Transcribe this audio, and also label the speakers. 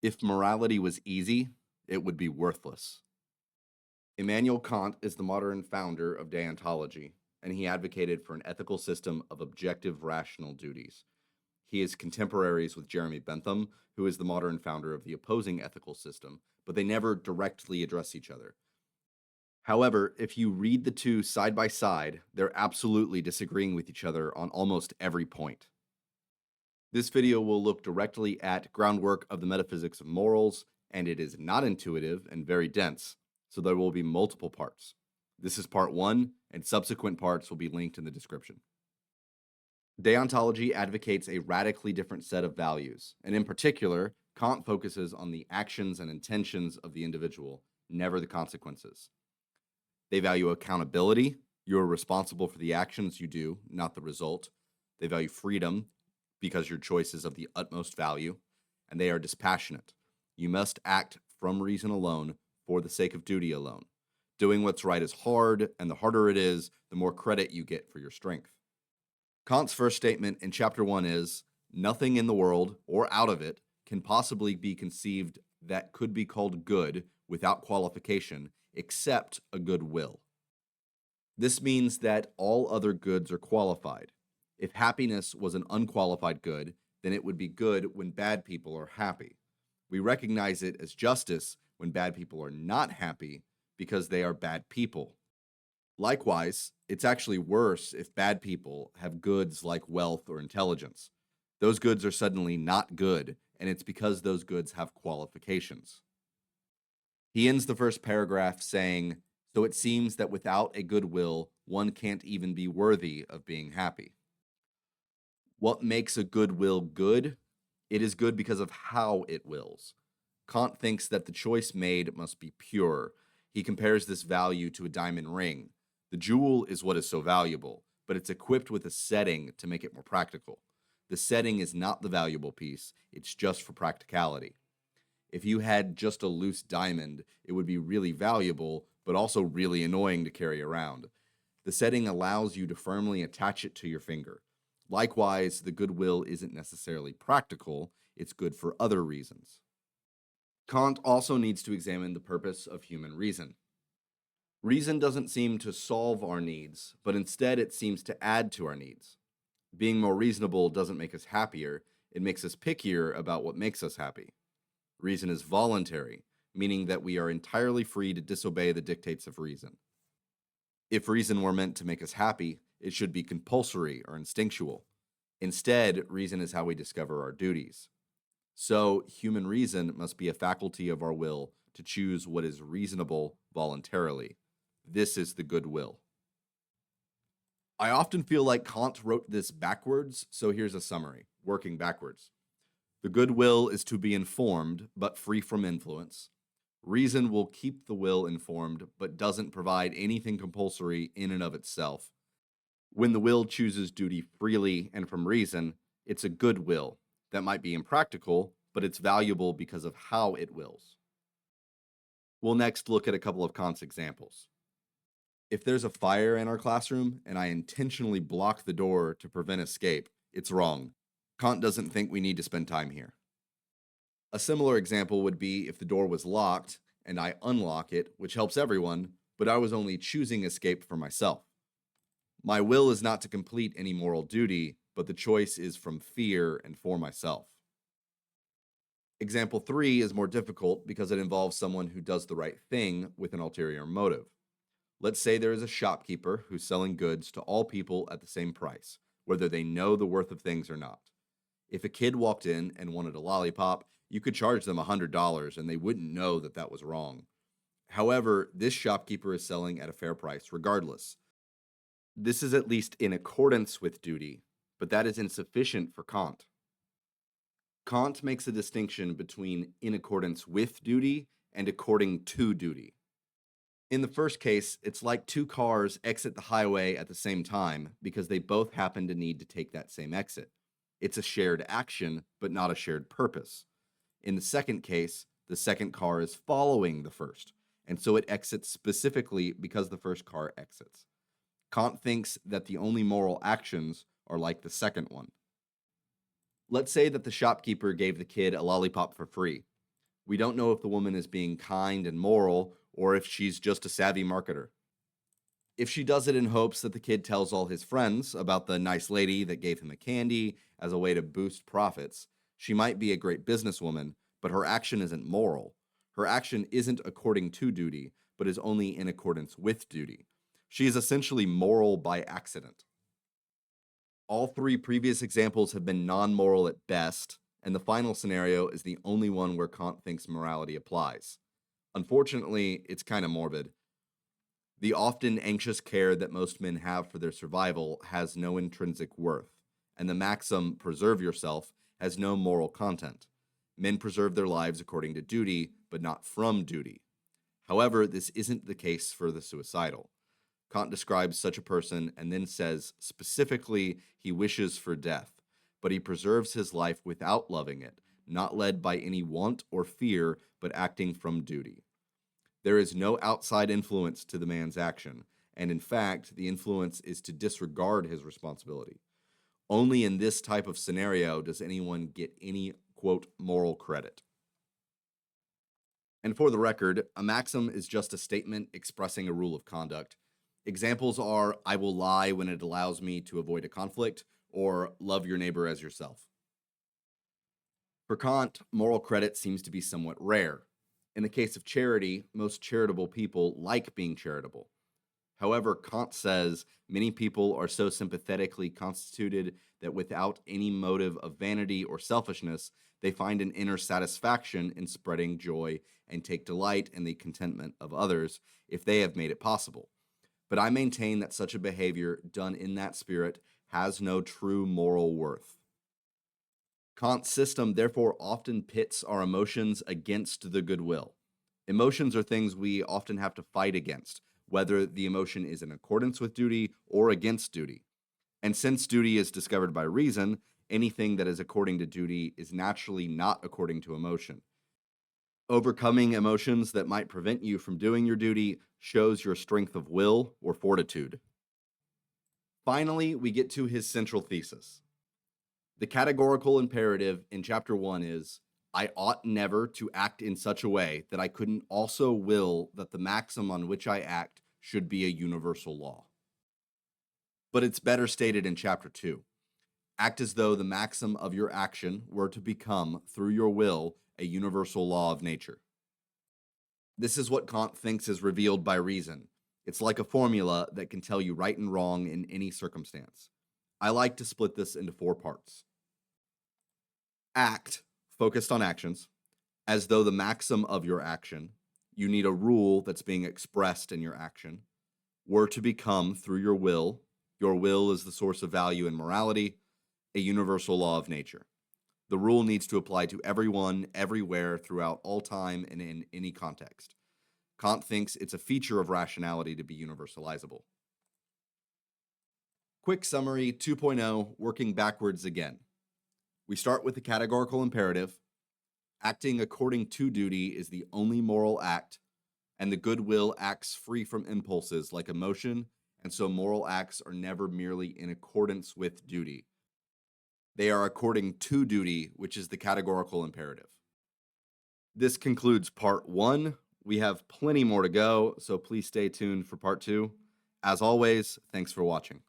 Speaker 1: If morality was easy, it would be worthless. Immanuel Kant is the modern founder of Deontology, and he advocated for an ethical system of objective rational duties. He is contemporaries with Jeremy Bentham, who is the modern founder of the opposing ethical system, but they never directly address each other. However, if you read the two side by side, they're absolutely disagreeing with each other on almost every point. This video will look directly at Groundwork of the Metaphysics of Morals, and it is not intuitive and very dense, so there will be multiple parts. This is part 1, and subsequent parts will be linked in the description. Deontology advocates a radically different set of values, and in particular, Kant focuses on the actions and intentions of the individual, never the consequences. They value accountability. You're responsible for the actions you do, not the result. They value freedom, because your choice is of the utmost value, and they are dispassionate. You must act from reason alone for the sake of duty alone. Doing what's right is hard, and the harder it is, the more credit you get for your strength. Kant's first statement in chapter 1 is, nothing in the world, or out of it, can possibly be conceived that could be called good without qualification, except a good will. This means that all other goods are qualified. If happiness was an unqualified good, then it would be good when bad people are happy. We recognize it as justice when bad people are not happy because they are bad people. Likewise, it's actually worse if bad people have goods like wealth or intelligence. Those goods are suddenly not good, and it's because those goods have qualifications. He ends the first paragraph saying, so it seems that without a good will, one can't even be worthy of being happy. What makes a good will good? It is good because of how it wills. Kant thinks that the choice made must be pure. He compares this value to a diamond ring. The jewel is what is so valuable, but it's equipped with a setting to make it more practical. The setting is not the valuable piece, it's just for practicality. If you had just a loose diamond, it would be really valuable, but also really annoying to carry around. The setting allows you to firmly attach it to your finger. Likewise, the goodwill isn't necessarily practical, it's good for other reasons. Kant also needs to examine the purpose of human reason. Reason doesn't seem to solve our needs, but instead it seems to add to our needs. Being more reasonable doesn't make us happier, it makes us pickier about what makes us happy. Reason is voluntary, meaning that we are entirely free to disobey the dictates of reason. If reason were meant to make us happy, it should be compulsory or instinctual. Instead, reason is how we discover our duties. So, human reason must be a faculty of our will to choose what is reasonable voluntarily. This is the good will. I often feel like Kant wrote this backwards, so here's a summary, working backwards. The good will is to be informed, but free from influence. Reason will keep the will informed, but doesn't provide anything compulsory in and of itself. When the will chooses duty freely and from reason, it's a good will that might be impractical, but it's valuable because of how it wills. We'll next look at a couple of Kant's examples. If there's a fire in our classroom and I intentionally block the door to prevent escape, it's wrong. Kant doesn't think we need to spend time here. A similar example would be if the door was locked and I unlock it, which helps everyone, but I was only choosing escape for myself. My will is not to complete any moral duty, but the choice is from fear and for myself. Example 3 is more difficult because it involves someone who does the right thing with an ulterior motive. Let's say there is a shopkeeper who's selling goods to all people at the same price, whether they know the worth of things or not. If a kid walked in and wanted a lollipop, you could charge them $100 and they wouldn't know that that was wrong. However, this shopkeeper is selling at a fair price regardless. This is at least in accordance with duty, but that is insufficient for Kant. Kant makes a distinction between in accordance with duty and according to duty. In the first case, it's like two cars exit the highway at the same time because they both happen to need to take that same exit. It's a shared action, but not a shared purpose. In the second case, the second car is following the first, and so it exits specifically because the first car exits. Kant thinks that the only moral actions are like the second one. Let's say that the shopkeeper gave the kid a lollipop for free. We don't know if the woman is being kind and moral or if she's just a savvy marketer. If she does it in hopes that the kid tells all his friends about the nice lady that gave him a candy as a way to boost profits, she might be a great businesswoman, but her action isn't moral. Her action isn't according to duty, but is only in accordance with duty. She is essentially moral by accident. All three previous examples have been non-moral at best, and the final scenario is the only one where Kant thinks morality applies. Unfortunately, it's kind of morbid. The often anxious care that most men have for their survival has no intrinsic worth, and the maxim, preserve yourself, has no moral content. Men preserve their lives according to duty, but not from duty. However, this isn't the case for the suicidal. Kant describes such a person and then says specifically he wishes for death, but he preserves his life without loving it, not led by any want or fear, but acting from duty. There is no outside influence to the man's action, and in fact, the influence is to disregard his responsibility. Only in this type of scenario does anyone get any, quote, moral credit. And for the record, a maxim is just a statement expressing a rule of conduct. Examples are, I will lie when it allows me to avoid a conflict, or love your neighbor as yourself. For Kant, moral credit seems to be somewhat rare. In the case of charity, most charitable people like being charitable. However, Kant says many people are so sympathetically constituted that without any motive of vanity or selfishness, they find an inner satisfaction in spreading joy and take delight in the contentment of others if they have made it possible. But I maintain that such a behavior done in that spirit has no true moral worth. Kant's system therefore often pits our emotions against the goodwill. Emotions are things we often have to fight against, whether the emotion is in accordance with duty or against duty. And since duty is discovered by reason, anything that is according to duty is naturally not according to emotion. Overcoming emotions that might prevent you from doing your duty shows your strength of will or fortitude. Finally, we get to his central thesis. The categorical imperative in chapter 1 is, I ought never to act in such a way that I couldn't also will that the maxim on which I act should be a universal law. But it's better stated in chapter 2. Act as though the maxim of your action were to become, through your will, a universal law of nature. This is what Kant thinks is revealed by reason. It's like a formula that can tell you right and wrong in any circumstance. I like to split this into 4 parts. Act, focused on actions, as though the maxim of your action, you need a rule that's being expressed in your action, were to become, through your will is the source of value in morality, a universal law of nature. The rule needs to apply to everyone, everywhere, throughout all time, and in any context. Kant thinks it's a feature of rationality to be universalizable. Quick summary 2.0, working backwards again. We start with the categorical imperative. Acting according to duty is the only moral act, and the goodwill acts free from impulses like emotion, and so moral acts are never merely in accordance with duty. They are according to duty, which is the categorical imperative. This concludes part 1. We have plenty more to go, so please stay tuned for part 2. As always, thanks for watching.